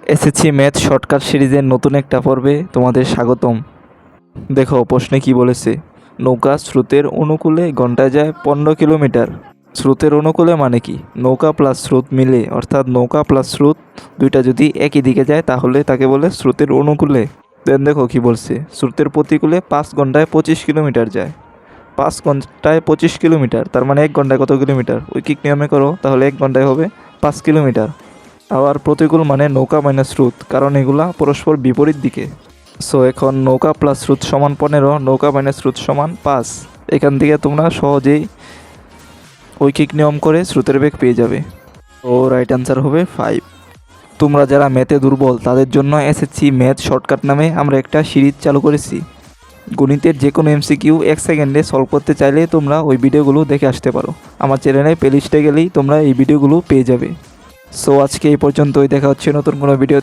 SSC math shortcut সিরিজের নতুন একটা পর্বে তোমাদের স্বাগতম। দেখো প্রশ্নে কি বলেছে, নৌকা স্রোতের অনুকূলে ঘন্টায় যায় 15 কিলোমিটার। স্রোতের অনুকূলে মানে কি, নৌকা প্লাস স্রোত মিলে, অর্থাৎ নৌকা প্লাস স্রোত দুইটা যদি একই দিকে যায় তাহলে তাকে বলে স্রোতের অনুকূলে। দেন দেখো কি বলছে, স্রোতের প্রতিকূলে 5 ঘন্টায় 25 কিলোমিটার যায়। 5 ঘন্টায় 25 কিলোমিটার, তার মানে 1 ঘন্টায় কত কিলোমিটার? ঐকিক নিয়মে করো, তাহলে 1 ঘন্টায় হবে 5 কিলোমিটার। আবার প্রতিকূল মানে নৌকা মাইনাস স্রোত, কারণ এগুলা পরস্পর বিপরীত দিকে। সো এখন নৌকা প্লাস স্রোত সমান 15, নৌকা মাইনাস স্রোত সমান 5। এখান থেকে তোমরা সহজেই ঐকিক নিয়ম করে স্রোতের বেগ পেয়ে যাবে। তো রাইট অ্যান্সার হবে 5। তোমরা যারা ম্যাথে দুর্বল তাদের জন্য এসএসসি ম্যাথ শর্টকাট নামে আমরা একটা সিরিজ চালু করেছি। গণিতের যে কোনো এমসিকিউ 1 সেকেন্ডে সলভ করতে চাইলে তোমরা ওই ভিডিওগুলো দেখে আসতে পারো। আমার চ্যানেলে প্লেলিস্টে গেলেই তোমরা এই ভিডিওগুলো পেয়ে যাবে। সো আজকে এই পর্যন্তই, দেখা হচ্ছে নতুন কোনো ভিডিও।